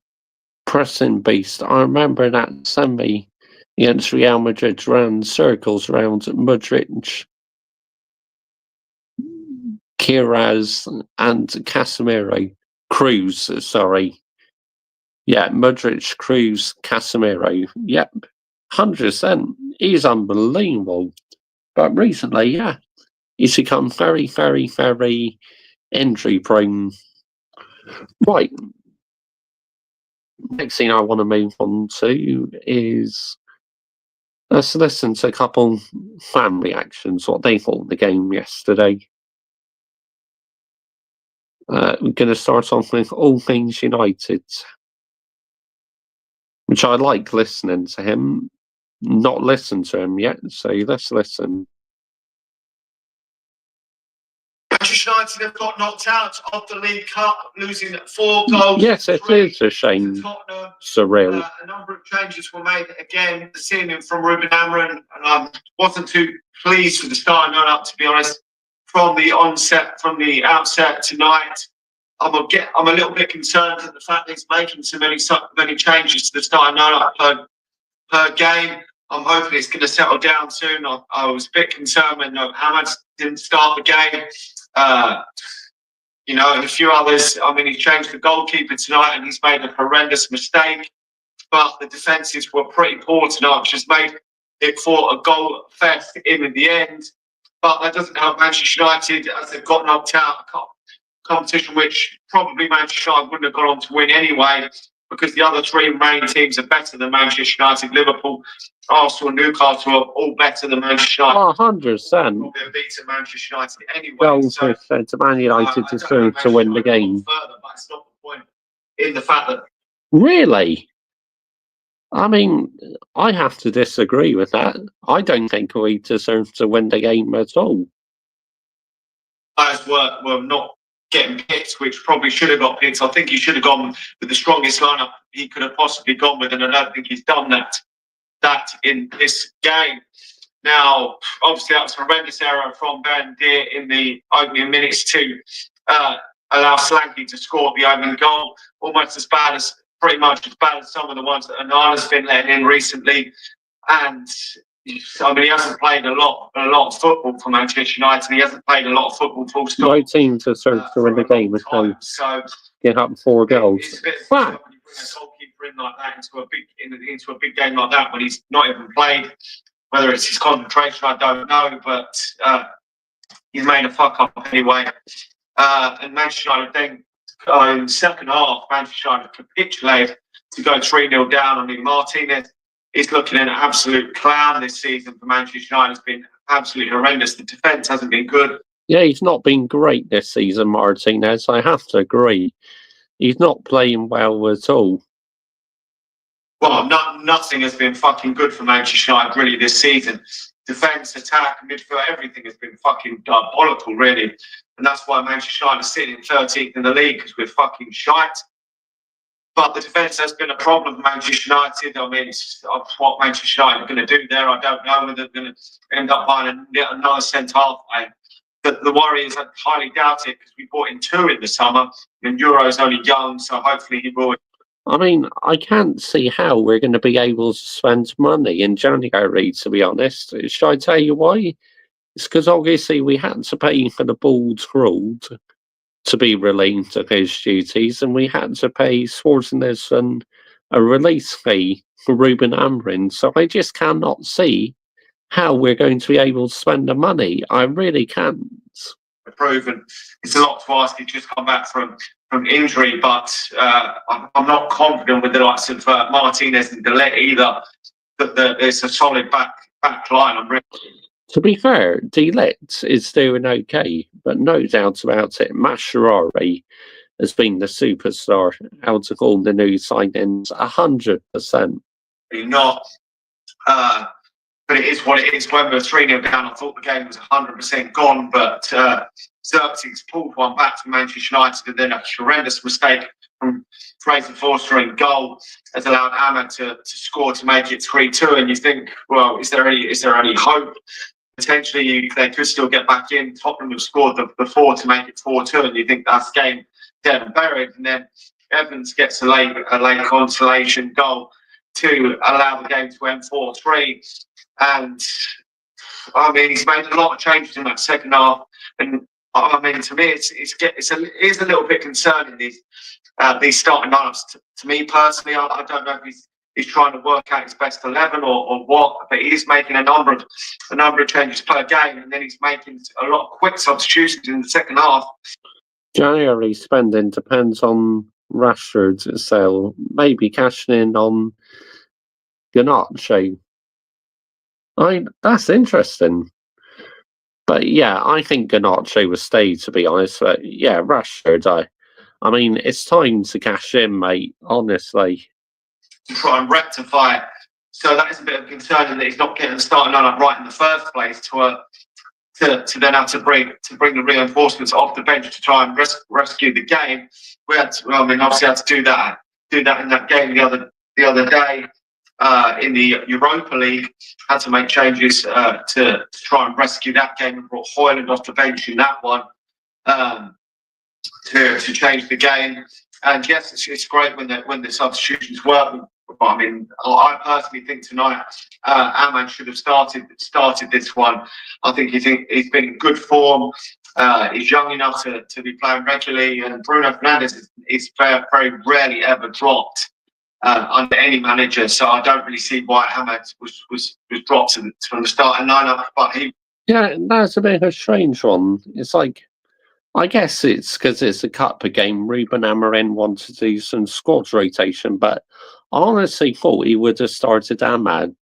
pressing beast. I remember that semi against Real Madrid ran circles around Modric, Kiraz and Casemiro. Cruz, sorry. Yeah, Modric, Cruz, Casemiro. Yep, 100%. He's unbelievable. But recently, yeah, he's become very, very, very injury prone. Right. Next thing I want to move on to is let's listen to a couple fan reactions, what they thought of the game yesterday. We're going to start off with All Things United, which I like listening to him. Not listened to him yet, so let's listen. Manchester United have got knocked out of the League Cup, losing 4 goals. Yes, it is a shame. Tottenham. Surreal. A number of changes were made again, seeing him from Ruben Amorim, and I wasn't too pleased with the starting lineup, to be honest. From the outset tonight, I'm a little bit concerned at the fact that he's making so many changes to the starting lineup per game. I'm hoping it's going to settle down soon. I was a bit concerned when Hammond didn't start the game. And a few others. I mean, he changed the goalkeeper tonight and he's made a horrendous mistake. But the defences were pretty poor tonight, which has made it for a goal fest in the end. But that doesn't help Manchester United as they've got knocked out of competition, which probably Manchester United wouldn't have gone on to win anyway, because the other 3 remaining teams are better than Manchester United. Liverpool, Arsenal and Newcastle are all better than Manchester United. 100%. Will be beaten Manchester United anyway. Well, so Man United deserve to win the game. Further, but it's not the point in the fact that Really? I mean, I have to disagree with that. I don't think we deserve to win the game at all. players were not getting picked, which probably should have got picked. I think he should have gone with the strongest lineup he could have possibly gone with, and I don't think he's done that in this game. Now, obviously, that was a horrendous error from Ben Deer in the opening minutes to allow Solanke to score the opening goal. Almost pretty much as bad as some of the ones that Onana's been letting in recently. And I mean, he hasn't played a lot of football for Manchester United. He hasn't played a lot of football full stop. No team deserves to win the game if they get up 4 goals. It's a bit Wow. when you bring a goalkeeper in like that into a big game like that when he's not even played. Whether it's his concentration, I don't know, but he's made a fuck up anyway. And Manchester United then, in the second half, Manchester United capitulated to go 3-0 down. I mean, Martinez is looking an absolute clown this season for Manchester United. It's been absolutely horrendous. The defence hasn't been good. Yeah, he's not been great this season, Martinez. I have to agree. He's not playing well at all. Well, nothing has been fucking good for Manchester United really this season. Defence, attack, midfield, everything has been fucking diabolical, really. And that's why Manchester United are sitting in 13th in the league, because we're fucking shite. But the defence has been a problem for Manchester United. I mean, what Manchester United are going to do there, I don't know whether they're going to end up buying another centre-half. The Warriors, I highly doubt it, because we bought in 2 in the summer, and Euro's only young, so hopefully he will. I mean, I can't see how we're going to be able to spend money in January, to be honest. Should I tell you why? It's because obviously we had to pay for the bald Krul to be relieved of his duties, and we had to pay Schwarzenegger a release fee for Ruben Amorim. So I just cannot see how we're going to be able to spend the money. I really can't. Proven. It's a lot to ask. He's just come back from injury, but I'm not confident with the likes of Martinez and Delet either that there's a solid back line. To be fair, Delet is doing okay, but no doubt about it, Mascherari has been the superstar out of all the new signings, 100%. Not but it is what it is. When we were 3-0 down, I thought the game was 100% gone, but Xerxes pulled one back from Manchester United, and then a horrendous mistake from Fraser Forster in goal has allowed Ahmad to score to make it 3-2. And you think, well, is there any hope? Potentially, they could still get back in. Tottenham have scored the 4 to make it 4-2, and you think that's game dead and buried. And then Evans gets a late consolation goal to allow the game to end 4-3. And I mean, he's made a lot of changes in that second half. And I mean, to me, it is a little bit concerning, these starting lineups. To me personally, I don't know if he's trying to work out his best 11 or what, but he is making a number of changes per game, and then he's making a lot of quick substitutions in the second half. January spending depends on Rashford's sale, maybe cashing in on Garnacho. That's interesting. But yeah, I think Garnacho will stay, to be honest. But yeah, Rashford, I mean, it's time to cash in, mate, honestly. To try and rectify it. So that is a bit of concern that he's not getting the starting lineup right in the first place to then have to bring the reinforcements off the bench to try and rescue the game. Obviously had to do that in that game the other day in the Europa League. Had to make changes to try and rescue that game, and brought Højlund off the bench in that one to change the game. And yes, it's great when the substitutions work. But I mean, I personally think tonight Ahmad should have started this one. I think he's been in good form. He's young enough to be playing regularly, and Bruno Fernandes is very rarely ever dropped under any manager. So I don't really see why Ahmad was dropped from the starting lineup. But Yeah, that's a bit of a strange one. It's like, I guess it's because it's a cup game. Ruben Amorim wanted to do some squad rotation, but I honestly thought he would have started Ahmad,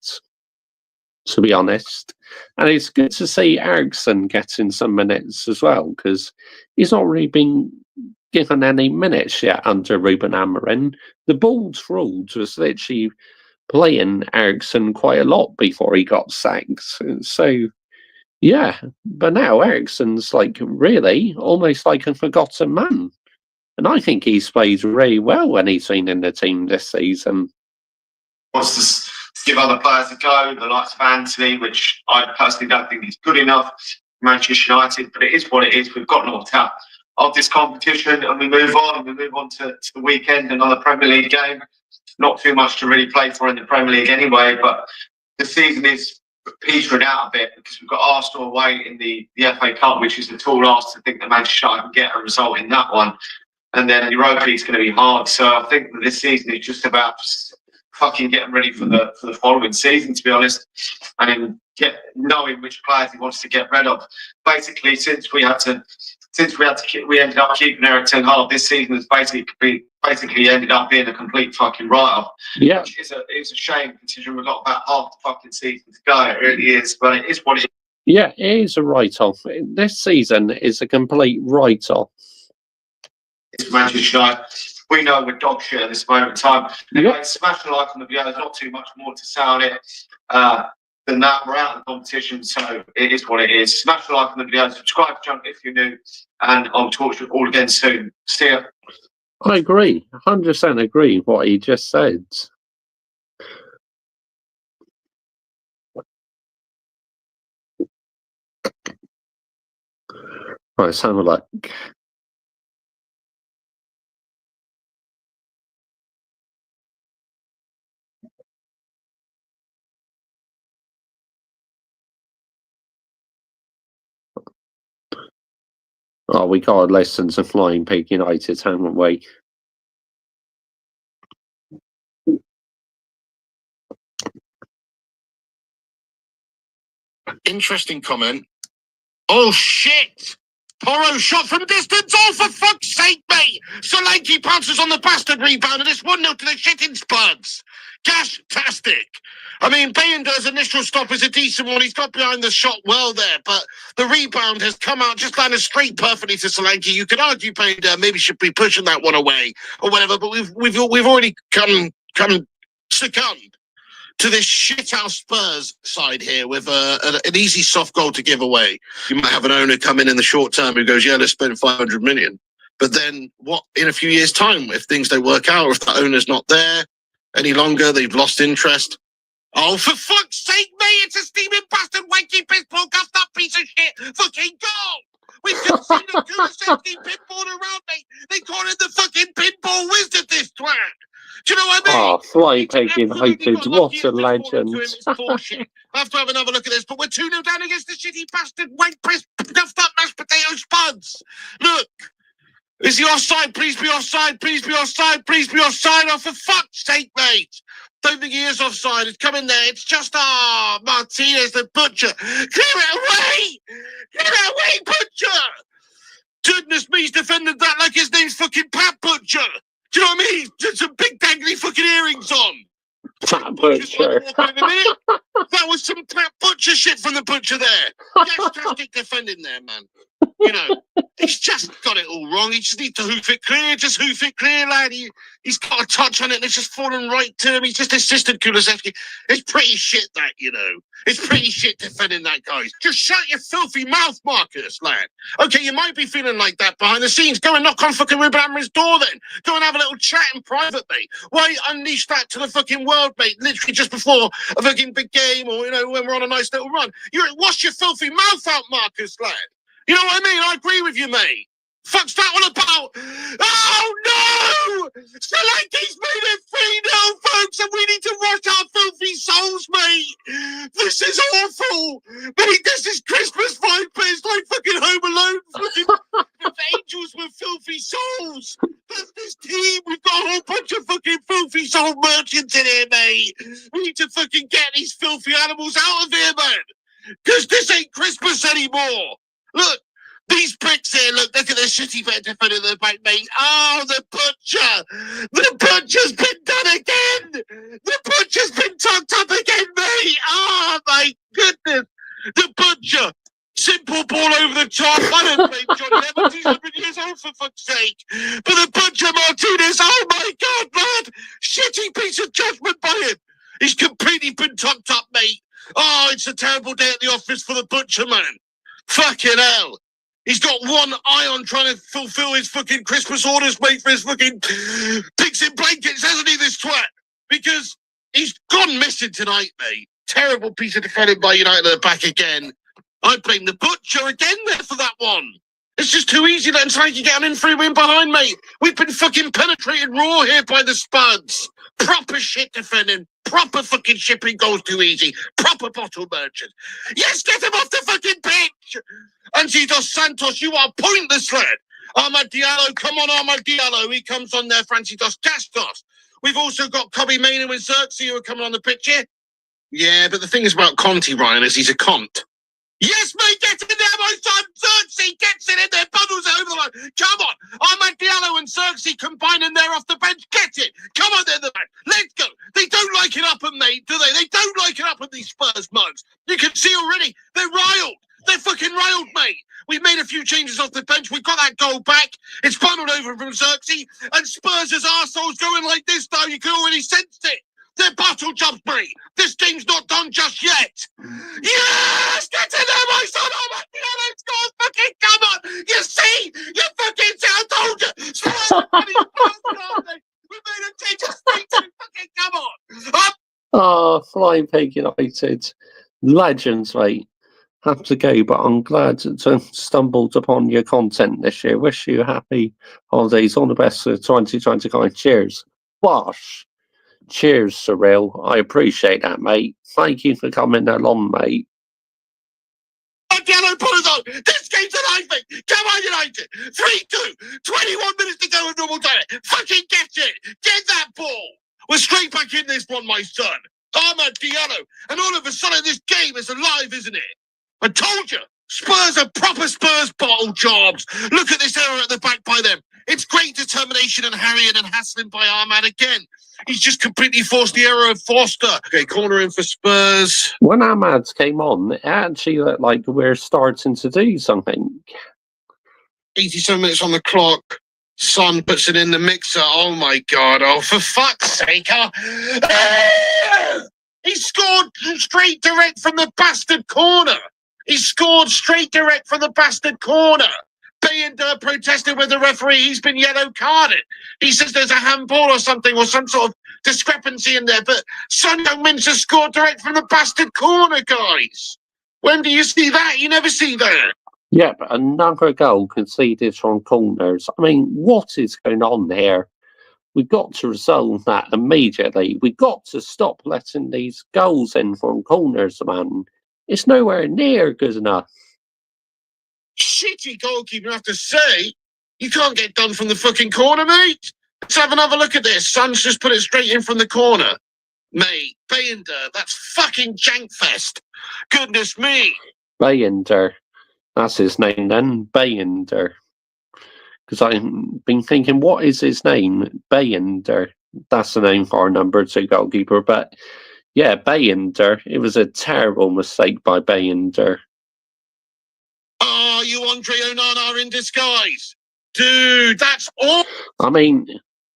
to be honest. And it's good to see Eriksen getting some minutes as well, because he's not really been given any minutes yet under Ruben Amorim. The Bulls ruled was literally playing Eriksen quite a lot before he got sacked. So, yeah, but now Eriksen's like really almost like a forgotten man. And I think he's played really well when he's been in the team this season. Wants to give other players a go, the likes of Anthony, which I personally don't think is good enough. Manchester United, but it is what it is. We've got knocked out of this competition, and we move on. We move on to the weekend, another Premier League game. Not too much to really play for in the Premier League anyway, but the season is petering out a bit because we've got Arsenal away in the FA Cup, which is a tall ask to think that Manchester United can get a result in that one. And then Europa League is going to be hard. So I think that this season is just about fucking getting ready for the following season, to be honest, and knowing which players he wants to get rid of. Basically, since we ended up keeping Erik ten Hag, this season has basically ended up being a complete fucking write-off. Yeah, which is a shame considering we've got about half the fucking season to go. It really is, but it is what it is. Yeah, it is a write-off. This season is a complete write-off. It's Manchester United. We know we're dog shit at this moment in time. Anyway, smash the like on the video. There's not too much more to say on it than that. We're out of the competition, so it is what it is. Smash the like on the video. Subscribe to Junk if you're new, and I'll talk to you all again soon. See ya. I agree. 100% agree with what he just said. Right, let's have a look. Oh, we got to listen to Flying Pig United, haven't we? Interesting comment. Oh shit! Porro shot from distance. Oh, for fuck's sake, mate! Solanke pounces on the bastard rebound, and it's 1-0 to the shitting Spurs. Gash-tastic. I mean, Bayinder's initial stop is a decent one. He's got behind the shot well there, but the rebound has come out, just landed straight perfectly to Solanke. You could argue Bayinder maybe should be pushing that one away or whatever, but we've already succumbed to this shithouse Spurs side here with an easy soft goal to give away. You might have an owner come in the short term who goes, yeah, let's spend 500 million. But then what in a few years' time, if things don't work out, or if the owner's not there any longer, they've lost interest. Oh, for fuck's sake, mate, it's a steaming bastard, wanky piss poor guffed up piece of shit fucking goal! We've just seen the Kulusevski pinball around, mate. They call it the fucking pinball wizard, this twat. Do you know what I mean? Oh, Flying Pig Absolutely United, got what lucky a and just fallen legend. to him. It's bullshit. I have to have another look at this, but we're 2-0 down against the shitty bastard wank piss guffed up mashed potato spuds. Look. Is he offside? Please be offside. Please be offside. Please be offside. Oh, for fuck's sake, mate. Don't think he is offside. It's coming there. It's just, Martinez, the butcher. Clear it away. Clear it away, butcher. Goodness me, he's defended that like his name's fucking Pat Butcher. Do you know what I mean? Just some big dangly fucking earrings on. Pat Butcher. That was some Pat Butcher shit from the butcher there. Fantastic defending there, man. You know, he's just got it all wrong. He just needs to hoof it clear. Just hoof it clear, lad. He's got a touch on it and it's just fallen right to him. He's just assisted Kulusevski. It's pretty shit, that, you know. It's pretty shit defending that, guys. Just shut your filthy mouth, Marcus, lad. Okay, you might be feeling like that behind the scenes. Go and knock on fucking Ruben Amorim's door then. Go and have a little chat in private, mate. Why unleash that to the fucking world, mate? Literally just before a fucking big game or, you know, when we're on a nice little run. Wash your filthy mouth out, Marcus, lad. You know what I mean? I agree with you, mate. Fuck's that one about? Oh, no! Solanke's made it 3-0, folks, and we need to wash our filthy souls, mate. This is awful. Mate, this is Christmas vibe, but it's like fucking Home Alone. Fucking angels with filthy souls. That's this team. We've got a whole bunch of fucking filthy soul merchants in here, mate. We need to fucking get these filthy animals out of here, man. Because this ain't Christmas anymore. Look, these pricks here, look at the shitty bit defender in the back, mate. Oh, the butcher! The butcher's been done again! The butcher's been tucked up again, mate! Oh, my goodness! The butcher! Simple ball over the top. I don't blame Johnny Evans. He's 100 years old, for fuck's sake. But the butcher Martinez, oh, my God, man! Shitty piece of judgment by him. He's completely been tucked up, mate. Oh, it's a terrible day at the office for the butcher, man. Fucking hell. He's got one eye on trying to fulfill his fucking Christmas orders, mate, for his fucking pigs in blankets, hasn't he, this twat? Because he's gone missing tonight, mate. Terrible piece of defending by United at the back again. I blame the butcher again there for that one. It's just too easy letting Solanke get an in-free win behind, mate. We've been fucking penetrated raw here by the Spuds. Proper shit defending. Proper fucking shipping goals too easy. Proper bottle merchant. Yes, get him off the fucking pitch. Angie Dos Santos, you are pointless, lad. Amad Diallo, come on, Amad Diallo. He comes on there, Francie Dos Castos. We've also got Kobe Mainoo and Xerxes who are coming on the pitch here. Yeah, but the thing is about Conte, Ryan, is he's a cont. Yes, mate, get in there, my son. Xerxes gets it in there, bundles it over the line. Come on. Amad Diallo and Xerxes combining there off the bench. Get it. Come on, there, the man. Let's go. They don't like it up at mate, do they? They don't like it up at these Spurs mugs. You can see already. They're riled. They're fucking riled, mate. We've made a few changes off the bench. We've got that goal back. It's bundled over from Xerxes. And Spurs' arseholes going like this now. You can already sense it. They're battle jumps, mate. This game's not done just yet. Yes! Get in there, my son! Oh, my God, let's go! Fucking come on! You see? You fucking see? I told you! Spurs, we made a change of state. Fucking come on! Oh, Flying Pig United. Legends, mate. Have to go, but I'm glad to stumbled upon your content this year. Wish you happy holidays. All the best for 2020. Cheers. Wash. Cheers, Cyril. I appreciate that, mate. Thank you for coming along, mate. Yellow pullers on. This game's alive, mate. Come on, United. 3-2. 21 minutes to go with normal time. Fucking get it. Get that ball. We're straight back in this one, my son. Amad Diallo. And all of a sudden, this game is alive, isn't it? I told you. Spurs are proper Spurs bottle jobs. Look at this error at the back by them. It's great determination and harrying and hassling by Amad again. He's just completely forced the error of Foster. Okay, corner in for Spurs. When Amad came on, it actually looked like we're starting to do something. 87 minutes on the clock. Son puts it in the mixer. Oh, my God. Oh, for fuck's sake. He scored straight direct from the bastard corner. He scored straight direct from the bastard corner. Bayender protested with the referee. He's been yellow carded. He says there's a handball or something or some sort of discrepancy in there. But Son Heung-min just scored direct from the bastard corner, guys. When do you see that? You never see that. Yep, another goal conceded from corners. I mean, what is going on here? We've got to resolve that immediately. We've got to stop letting these goals in from corners, man. It's nowhere near good enough. Shitty goalkeeper, I have to say. You can't get done from the fucking corner, mate. Let's have another look at this. Son's just put it straight in from the corner. Mate, Bayender, that's fucking jankfest. Goodness me. Bayender. That's his name then, Bayender. Because I've been thinking, what is his name? Bayender. That's the name for our number 2 goalkeeper. But yeah, Bayender. It was a terrible mistake by Bayender. Oh, you Andre Onana in disguise. Dude, that's all. I mean,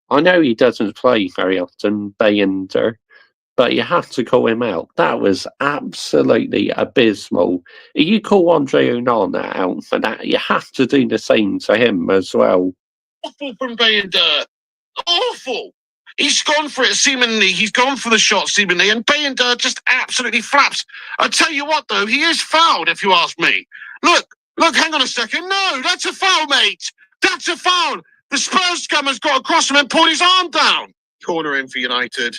I know he doesn't play very often, Bayender, but you have to call him out. That was absolutely abysmal. If you call Andre Onana out for that, you have to do the same to him as well. Awful from Bayender. Awful. He's gone for it, seemingly. He's gone for the shot, seemingly, and Bayender just absolutely flaps. I tell you what, though, he is fouled, if you ask me. Look, hang on a second. No, that's a foul, mate. That's a foul. The Spurs scum has got across him and pulled his arm down. Corner in for United.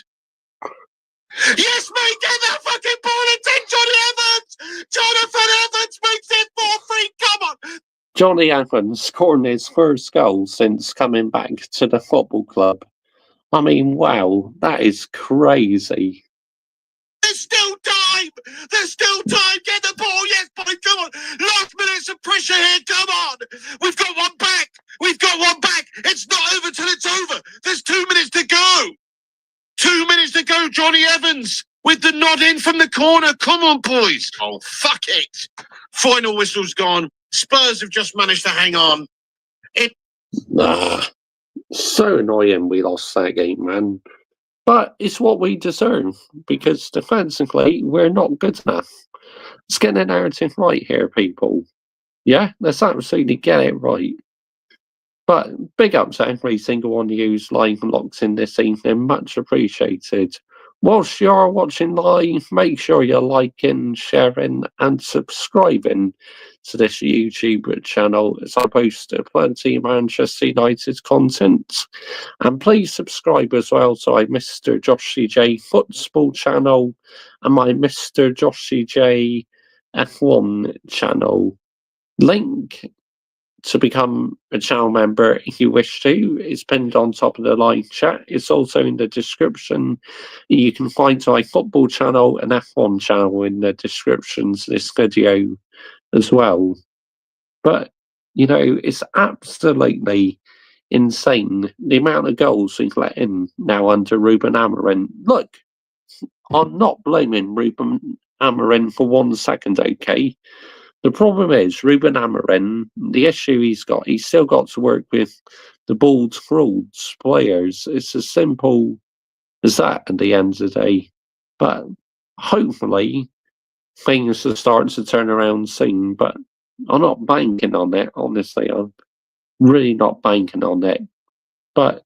Yes, mate, get that fucking ball. It's in Johnny Evans. Jonathan Evans makes it 4-3. Come on. Johnny Evans scoring his first goal since coming back to the football club. I mean, wow, that is crazy. There's still time. There's still time. Get the ball. Yes, boy, come on. Last minutes of pressure here. Come on. We've got one back. We've got one back. It's not over till it's over. There's 2 minutes to go. 2 minutes to go, Johnny Evans with the nod in from the corner. Come on, boys. Oh, fuck it. Final whistle's gone. Spurs have just managed to hang on. So annoying we lost that game, man. But it's what we deserve, because defensively, we're not good enough. Let's get the narrative right here, people. Yeah, let's absolutely get it right. But big up to every single one of you live and locked in this evening. Much appreciated. Whilst you are watching live, make sure you're liking, sharing, and subscribing to this YouTube channel as I post plenty of Manchester United content. And please subscribe as well to my Mr. Joshy J Football channel and my Mr. Joshy J F1 channel. Link to become a channel member if you wish to is pinned on top of the live chat. It's also in the description. You can find my football channel and F1 channel in the descriptions of this video as well. But, you know, it's absolutely insane the amount of goals we've let in now under Ruben Amorim. Look, I'm not blaming Ruben Amorim for 1 second, okay? The problem is, Ruben Amorim, the issue he's still got to work with the bald frauds players. It's as simple as that at the end of the day. But hopefully, things will start to turn around soon. But I'm not banking on it, honestly. I'm really not banking on it. But,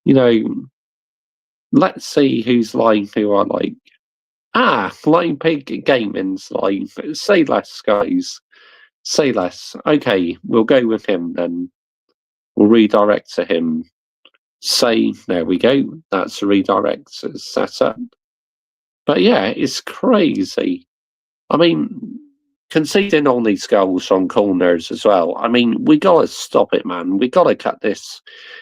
you know, let's see who's live, who I like. Flying Pig Gaming's live. Say less, guys. Say less. Okay, we'll go with him then. We'll redirect to him. There we go. That's a redirect set up. But yeah, it's crazy. I mean, conceding all these goals from corners as well. I mean, we got to stop it, man. We got to cut this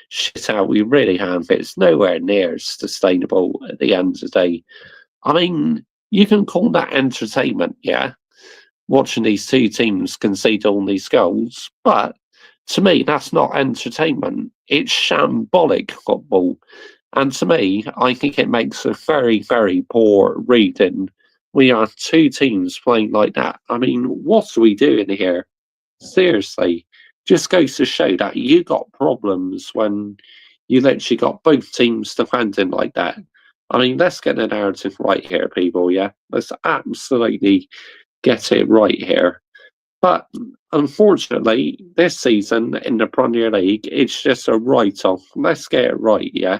shit out. We really have. It's nowhere near sustainable at the end of the day. I mean, you can call that entertainment, yeah, watching these two teams concede all these goals, but to me, that's not entertainment. It's shambolic football. And to me, I think it makes a very, very poor reading. We have 2 teams playing like that. I mean, what are we doing here? Seriously, just goes to show that you got problems when you literally got both teams defending like that. I mean, let's get the narrative right here, people. Yeah, let's absolutely get it right here. But unfortunately, this season in the Premier League, it's just a write-off. Let's get it right, yeah.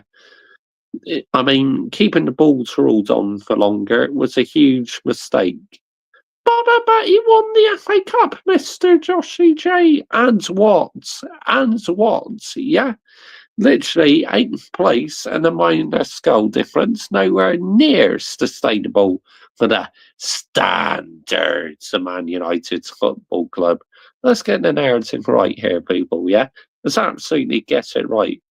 I mean, keeping the Bulls ruled on for longer was a huge mistake. But he won the FA Cup, Mr. Joshy J. And what? And what? Yeah. Literally 8th place and a minus goal difference, nowhere near sustainable for the standards of Man United Football Club. Let's get the narrative right here, people, yeah? Let's absolutely get it right.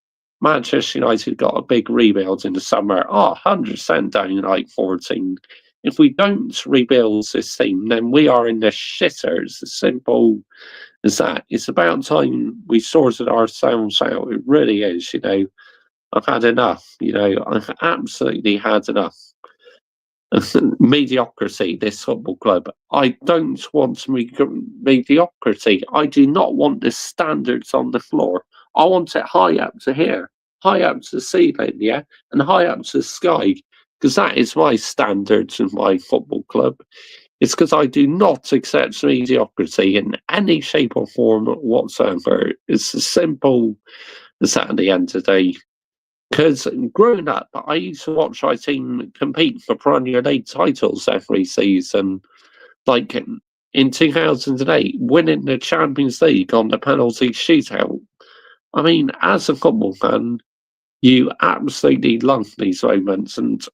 Manchester United got a big rebuild in the summer. 100% down like 14. If we don't rebuild this team, then we are in the shitters. As simple as that. It's about time we sorted ourselves out. It really is, you know. I've had enough, you know. I've absolutely had enough. Mediocrity, this football club. I don't want mediocrity. I do not want the standards on the floor. I want it high up to here, high up to the ceiling, yeah, and high up to the sky, because that is my standards of my football club. It's because I do not accept mediocrity in any shape or form whatsoever. It's as simple as that at the end of the day. Because growing up, I used to watch our team compete for Premier League titles every season. Like in 2008, winning the Champions League on the penalty shootout. I mean, as a football fan, you absolutely love these moments, and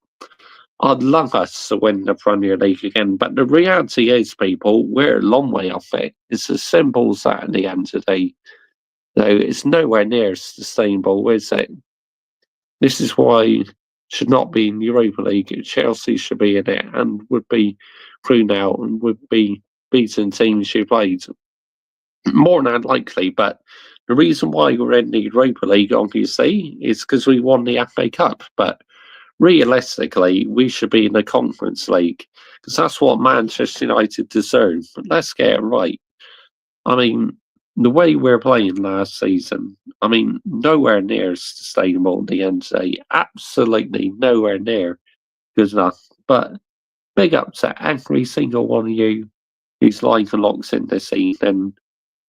I'd love us to win the Premier League again. But the reality is, people, we're a long way off it. It's as simple as that at the end of the day. So it's nowhere near sustainable, is it? This is why it should not be in Europa League. Chelsea should be in it and would be through now and would be beating teams you played. More than likely, but the reason why we're in the Europa League, obviously, is because we won the FA Cup. But realistically, we should be in the Conference League because that's what Manchester United deserve. But let's get it right. I mean, the way we're playing last season, I mean, nowhere near sustainable at the end of the day. Absolutely nowhere near good enough. But big up to every single one of you who's live and locks in this evening.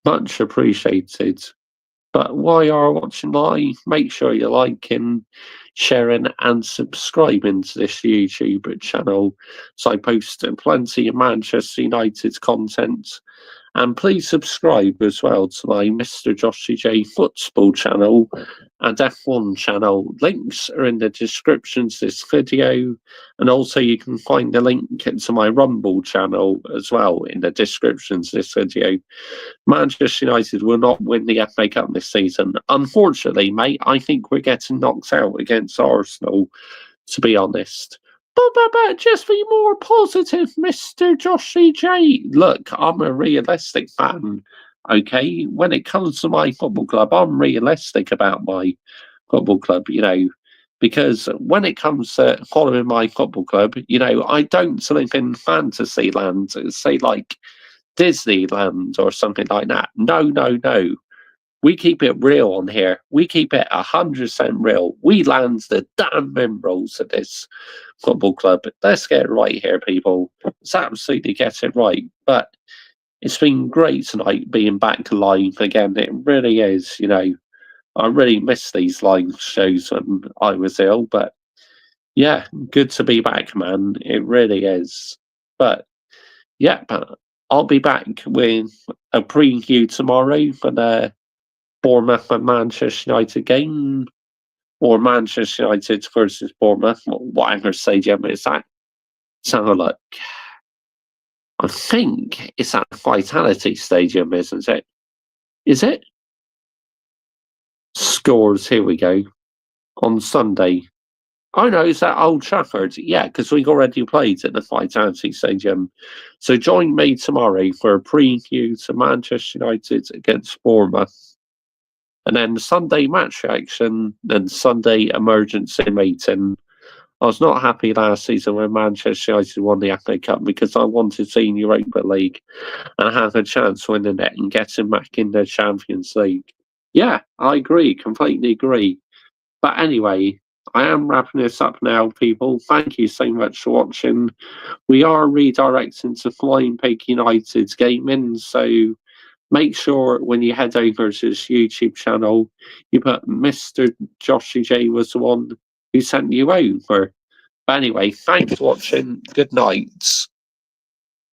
Much appreciated. But while you are watching live, make sure you're liking, sharing, and subscribing to this YouTube channel. So I post plenty of Manchester United content. And please subscribe as well to my Mr. Joshy J Football channel and F1 channel. Links are in the description to this video. And also you can find the link to my Rumble channel as well in the description to this video. Manchester United will not win the FA Cup this season. Unfortunately, mate, I think we're getting knocked out against Arsenal, to be honest. But just be more positive, Mr. Joshy J. Look, I'm a realistic fan, okay? When it comes to my football club, I'm realistic about my football club, you know, because when it comes to following my football club, you know, I don't live in fantasy land, say like Disneyland or something like that. No. We keep it real on here. We keep it 100% real. We land the damn minerals of this football club. Let's get it right here, people. Let's absolutely get it right. But it's been great tonight being back live again. It really is, you know. I really missed these live shows when I was ill. But yeah, good to be back, man. It really is. But yeah, I'll be back with a preview tomorrow for the Bournemouth and Manchester United game, or Manchester United versus Bournemouth, whatever stadium is that. Let's have a look. I think it's at Vitality Stadium, isn't it? Is it? Scores, here we go. On Sunday. Oh no, it's at Old Trafford. Yeah, because we've already played at the Vitality Stadium. So join me tomorrow for a preview to Manchester United against Bournemouth. And then Sunday match reaction, then Sunday emergency meeting. I was not happy last season when Manchester United won the FA Cup because I wanted to see Europa League and have a chance winning it and getting back in the Champions League. Yeah, I agree, completely agree. But anyway, I am wrapping this up now, people. Thank you so much for watching. We are redirecting to Flying Pig United Gaming, so make sure when you head over to his YouTube channel, you put Mr. Joshy J was the one who sent you over. But anyway, thanks for watching. Good night.